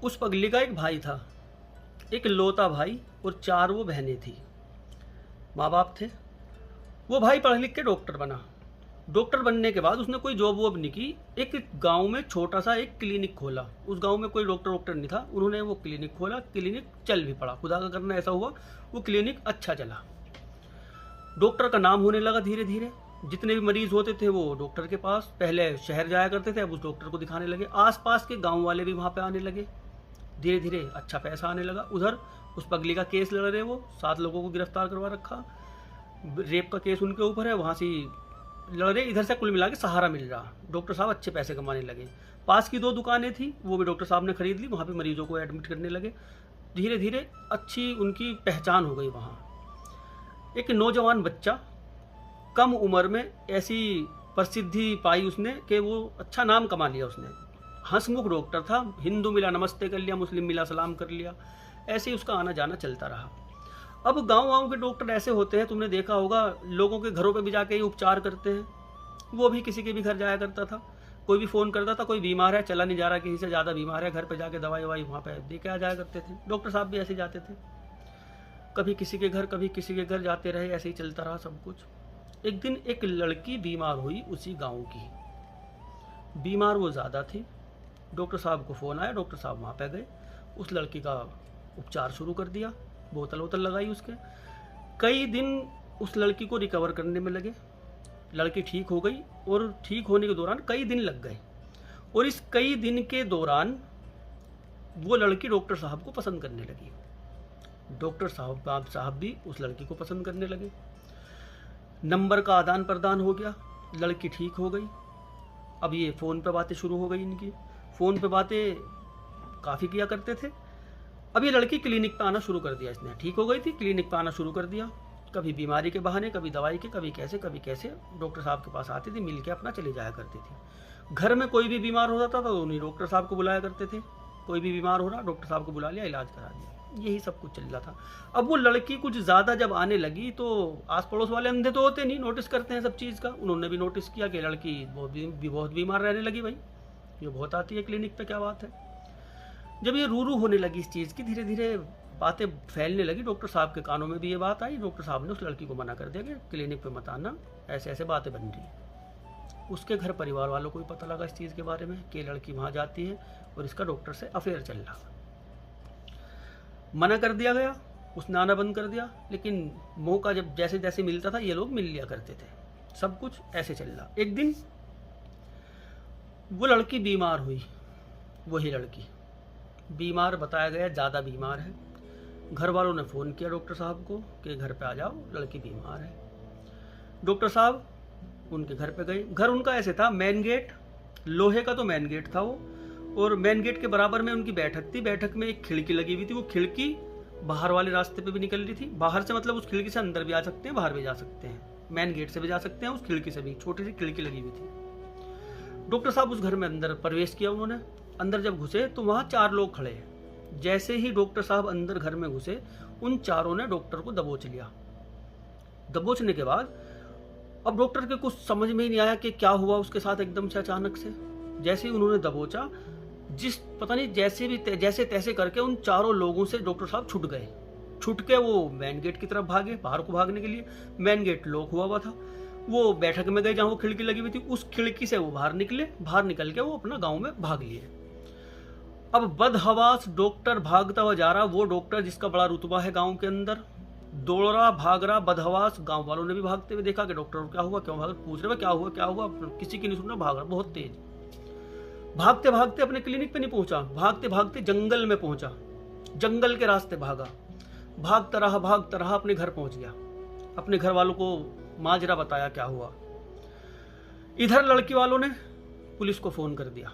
उस पगली का एक भाई था, एक लौता भाई, और 4 वो बहनें थी। माँ बाप थे। वो भाई पढ़ लिख के डॉक्टर बना। डॉक्टर बनने के बाद उसने कोई जॉब वॉब नहीं की। एक गांव में छोटा सा एक क्लिनिक खोला। उस गांव में कोई डॉक्टर वॉक्टर नहीं था, उन्होंने वो क्लिनिक खोला। क्लिनिक चल भी पड़ा, खुदा का करना ऐसा हुआ वो क्लिनिक अच्छा चला। डॉक्टर का नाम होने लगा धीरे धीरे। जितने भी मरीज होते थे वो डॉक्टर के पास पहले शहर जाया करते थे, अब उस डॉक्टर को दिखाने लगे। आसपास के गांव वाले भी वहाँ पे आने लगे। धीरे धीरे अच्छा पैसा आने लगा। उधर उस पगली का केस लड़ रहे, वो 7 लोगों को गिरफ्तार करवा रखा, रेप का केस उनके ऊपर है, वहाँ से लड़ रहे। इधर से कुल मिला के सहारा मिल रहा। डॉक्टर साहब अच्छे पैसे कमाने लगे। पास की 2 दुकानें थी, वो भी डॉक्टर साहब ने खरीद ली, वहाँ पे मरीजों को एडमिट करने लगे। धीरे धीरे अच्छी उनकी पहचान हो गई वहाँ। एक नौजवान बच्चा कम उम्र में ऐसी प्रसिद्धि पाई उसने कि वो अच्छा नाम कमा लिया उसने। हंसमुख डॉक्टर था, हिंदू मिला नमस्ते कर लिया, मुस्लिम मिला सलाम कर लिया, ऐसे ही उसका आना जाना चलता रहा। अब गांव-गांव के डॉक्टर ऐसे होते हैं, तुमने देखा होगा, लोगों के घरों पे भी जाके ही उपचार करते हैं। वो भी किसी के भी घर जाया करता था। कोई भी फ़ोन करता था, कोई बीमार है, चला नहीं जा रहा, किसी से ज़्यादा बीमार है, घर पे जाके दवाई ववाई वहाँ पे दे के आ जाया करते थे। डॉक्टर साहब भी ऐसे जाते थे, कभी किसी के घर कभी किसी के घर जाते रहे, ऐसे ही चलता रहा सब कुछ। एक दिन एक लड़की बीमार हुई उसी गाँव की। बीमार वो ज़्यादा थी। डॉक्टर साहब को फ़ोन आया, डॉक्टर साहब वहाँ पे गए, उस लड़की का उपचार शुरू कर दिया, बोतल वोतल लगाई उसके। कई दिन उस लड़की को रिकवर करने में लगे। लड़की ठीक हो गई, और ठीक होने के दौरान कई दिन लग गए, और इस कई दिन के दौरान वो लड़की डॉक्टर साहब को पसंद करने लगी। डॉक्टर साहब भी उस लड़की को पसंद करने लगे। नंबर का आदान प्रदान हो गया, लड़की ठीक हो गई। अब ये फ़ोन पे बातें शुरू हो गई इनकी। फ़ोन पे बातें काफ़ी किया करते थे। अब ये लड़की क्लिनिक पे आना शुरू कर दिया इसने। ठीक हो गई थी, क्लिनिक पे आना शुरू कर दिया। कभी बीमारी के बहाने, कभी दवाई के, कभी कैसे डॉक्टर साहब के पास आती थी, मिल के अपना चली जाया करती थी। घर में कोई भी बीमार हो जाता था तो उन्हीं डॉक्टर साहब को बुलाया करते थे। कोई भी बीमार हो रहा, डॉक्टर साहब को बुला लिया, इलाज करा दिया। यही सब कुछ चल रहा था। अब वो लड़की कुछ ज़्यादा जब आने लगी तो आस पड़ोस वाले अंधे तो होते नहीं, नोटिस करते हैं सब चीज़ का। उन्होंने भी नोटिस किया कि लड़की बहुत बीमार रहने लगी। भाई ये बहुत आती है क्लिनिक पे, क्या बात है। जब ये रू होने लगी इस चीज़ की, धीरे धीरे बातें फैलने लगी। डॉक्टर साहब के कानों में भी ये बात आई। डॉक्टर साहब ने उस लड़की को मना कर दिया कि क्लिनिक पे मत आना, ऐसे ऐसे बातें बन रही हैं। उसके घर परिवार वालों को भी पता लगा इस चीज़ के बारे में कि लड़की वहाँ जाती है और इसका डॉक्टर से अफेयर चल रहा। मना कर दिया गया, उसने आना बंद कर दिया। लेकिन मौका जब जैसे जैसे मिलता था ये लोग मिल लिया करते थे। सब कुछ ऐसे चल रहा। एक दिन वो लड़की बीमार हुई। वही लड़की बीमार, बताया गया ज़्यादा बीमार है। घर वालों ने फ़ोन किया डॉक्टर साहब को कि घर पे आ जाओ, लड़की बीमार है। डॉक्टर साहब उनके घर पे गए। घर उनका ऐसे था, मेन गेट, लोहे का तो मेन गेट था वो, और मेन गेट के बराबर में उनकी बैठक थी। बैठक में एक खिड़की लगी हुई थी। वो खिड़की बाहर वाले रास्ते पे भी निकल रही थी। बाहर से मतलब उस खिड़की से अंदर भी आ सकते हैं, बाहर भी जा सकते हैं, मेन गेट से भी जा सकते हैं, उस खिड़की से भी। छोटी सी खिड़की लगी हुई थी। डॉक्टर साहब उस घर में अंदर प्रवेश किया उन्होंने। अंदर जब घुसे तो वहाँ 4 लोग खड़े हैं। जैसे ही डॉक्टर साहब अंदर घर में घुसे, उन चारों ने डॉक्टर को दबोच लिया। दबोचने के बाद अब डॉक्टर के कुछ समझ में ही नहीं आया कि क्या हुआ उसके साथ। एकदम से अचानक से जैसे ही उन्होंने दबोचा, पता नहीं जैसे तैसे करके उन चारों लोगों से डॉक्टर साहब छूट गए। छूट के वो मेन गेट की तरफ भागे, बाहर को भागने के लिए। मेन गेट लॉक हुआ था। वो बैठक में गए जहाँ वो खिड़की लगी हुई थी, उस खिड़की से वो बाहर निकले। बाहर निकल के वो अपना गाँव में भाग लिए। अब बदहवास डॉक्टर भागता हुआ जा रहा, वो डॉक्टर जिसका बड़ा रुतबा है गांव के अंदर, दौड़ रहा, भाग रहा, बदहवास। गांव वालों ने भी भागते हुए देखा कि डॉक्टर क्या हुआ, क्यों भाग, पूछ रहे क्या हुआ, किसी की नहीं सुन रहा, भाग रहा बहुत तेज। भागते भागते अपने क्लिनिक पे नहीं पहुंचा, भागते भागते जंगल में पहुंचा, जंगल के रास्ते भागा, भागता रहा, अपने घर पहुंच गया। अपने घर वालों को माजरा बताया क्या हुआ। इधर लड़की वालों ने पुलिस को फोन कर दिया।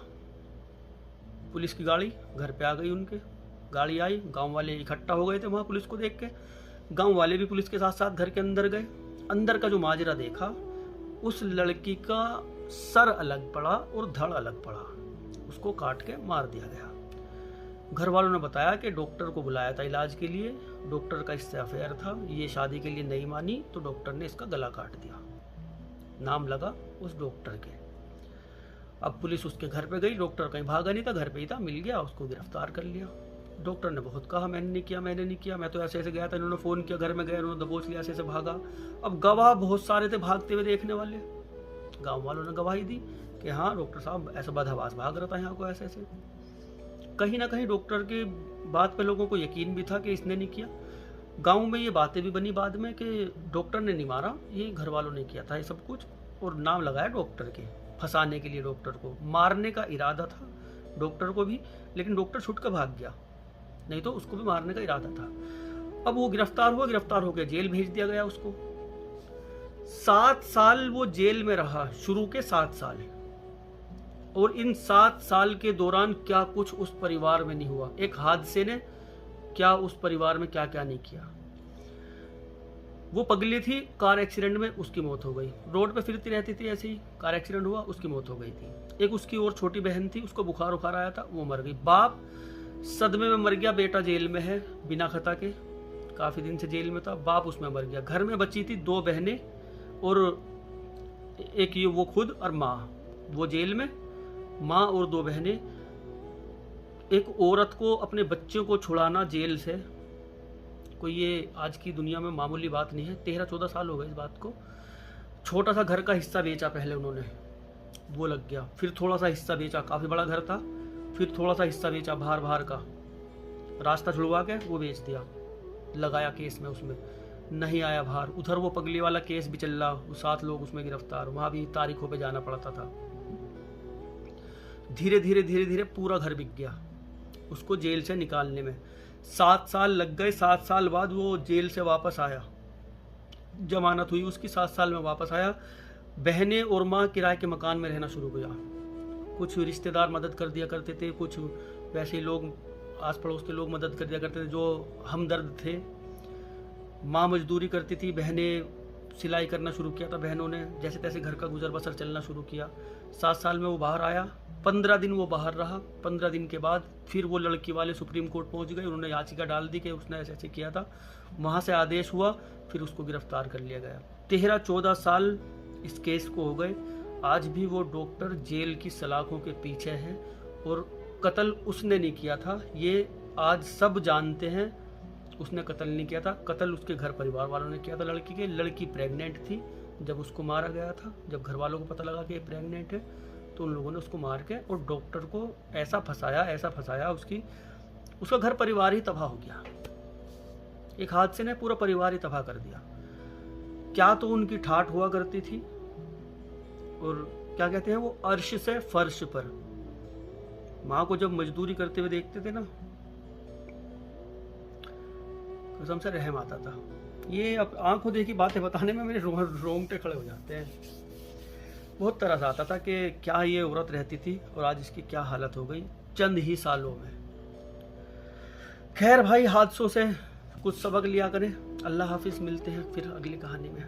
पुलिस की गाड़ी घर पे आ गई उनके। गाड़ी आई, गांव वाले इकट्ठा हो गए थे वहाँ पुलिस को देख के। गांव वाले भी पुलिस के साथ साथ घर के अंदर गए। अंदर का जो माजरा देखा, उस लड़की का सर अलग पड़ा और धड़ अलग पड़ा। उसको काट के मार दिया गया। घर वालों ने बताया कि डॉक्टर को बुलाया था इलाज के लिए, डॉक्टर का इससे अफेयर था, ये शादी के लिए नहीं मानी तो डॉक्टर ने इसका गला काट दिया। नाम लगा उस डॉक्टर के। अब पुलिस उसके घर पे गई, डॉक्टर कहीं भागा नहीं था, घर पे ही था, मिल गया, उसको गिरफ्तार कर लिया। डॉक्टर ने बहुत कहा मैंने नहीं किया, मैं तो ऐसे ऐसे गया था, इन्होंने फ़ोन किया, घर में गए, उन्होंने दबोच लिया, ऐसे ऐसे भागा। अब गवाह बहुत सारे थे भागते हुए देखने वाले, गांव वालों ने गवाही दी कि हाँ डॉक्टर साहब ऐसा बदहवास भाग रहा था यहाँ को ऐसे ऐसे। कहीं ना कहीं डॉक्टर की बात पे लोगों को यकीन भी था कि इसने नहीं किया। गांव में ये बातें भी बनी बाद में कि डॉक्टर ने नहीं मारा, ये घर वालों ने किया था ये सब कुछ, और नाम लगाया डॉक्टर के, फंसाने के लिए डॉक्टर को। मारने का इरादा था डॉक्टर को भी, लेकिन डॉक्टर छुट कर भाग गया, नहीं तो उसको भी मारने का इरादा था। अब वो गिरफ्तार होकर जेल भेज दिया गया उसको। 7 साल वो जेल में रहा, शुरू के 7 साल, और इन 7 साल के दौरान क्या कुछ उस परिवार में नहीं हुआ। एक हादसे ने क्या उस परिवार में क्या क्या नहीं किया। वो पगली थी, कार एक्सीडेंट में उसकी मौत हो गई, रोड पे फिरती रहती थी ऐसे ही, कार एक्सीडेंट हुआ, उसकी मौत हो गई थी। एक उसकी और छोटी बहन थी, उसको बुखार आया था, वो मर गई। बाप सदमे में मर गया, बेटा जेल में है बिना खता के, काफी दिन से जेल में था, बाप उसमें मर गया। घर में बची थी 2 बहनें और एक ये वो खुद और माँ, वो जेल में, माँ और 2 बहनें। एक औरत को अपने बच्चों को छुड़ाना जेल से कोई ये आज की दुनिया में मामूली बात नहीं है। 13-14 साल हो गए इस बात को। छोटा सा घर का हिस्सा बेचा पहले उन्होंने, वो लग गया, फिर थोड़ा सा हिस्सा बेचा, काफी बड़ा घर था, फिर थोड़ा सा हिस्सा बेचा बाहर का, रास्ता छुड़वा के वो बेच दिया, लगाया केस में, उसमें नहीं आया बाहर। उधर वो पगली वाला केस भी चल रहा, 7 लोग उसमें गिरफ्तार, वहां भी तारीखों पे जाना पड़ता था। धीरे धीरे पूरा घर बिक गया उसको जेल से निकालने में। 7 साल लग गए। 7 साल बाद वो जेल से वापस आया, जमानत हुई उसकी, 7 साल में वापस आया। बहनें और माँ किराए के मकान में रहना शुरू किया। कुछ रिश्तेदार मदद कर दिया करते थे, कुछ वैसे लोग आस पड़ोस के लोग मदद कर दिया करते थे जो हमदर्द थे। माँ मजदूरी करती थी, बहनें सिलाई करना शुरू किया था बहनों ने, जैसे तैसे घर का गुजर बसर चलना शुरू किया। 7 साल में वो बाहर आया, 15 दिन वो बाहर रहा। 15 दिन के बाद फिर वो लड़की वाले सुप्रीम कोर्ट पहुंच गए, उन्होंने याचिका डाल दी कि उसने ऐसे ऐसे किया था। वहाँ से आदेश हुआ, फिर उसको गिरफ्तार कर लिया गया। 13-14 साल इस केस को हो गए। आज भी वो डॉक्टर जेल की सलाखों के पीछे है, और कत्ल उसने नहीं किया था, ये आज सब जानते हैं। उसने कत्ल नहीं किया था, कत्ल उसके घर परिवार वालों ने किया था लड़की के। लड़की प्रेग्नेंट थी जब उसको मारा गया था। जब घर वालों को पता लगा कि ये प्रेग्नेंट है तो उन लोगों ने उसको मार के और डॉक्टर को ऐसा फंसाया उसका घर परिवार ही तबाह हो गया। एक हादसे ने पूरा परिवार ही तबाह कर दिया। क्या तो उनकी ठाठ हुआ करती थी, और क्या कहते हैं वो, अर्श से फर्श पर। माँ को जब मजदूरी करते हुए देखते थे ना, कसम से रहम आता था। ये अब आंखों देखी बातें बताने में मेरे रोंगटे खड़े हो जाते हैं। बहुत तरस आता था कि क्या ये औरत रहती थी और आज इसकी क्या हालत हो गई चंद ही सालों में। खैर भाई, हादसों से कुछ सबक लिया करें। अल्लाह हाफिज, मिलते हैं फिर अगली कहानी में।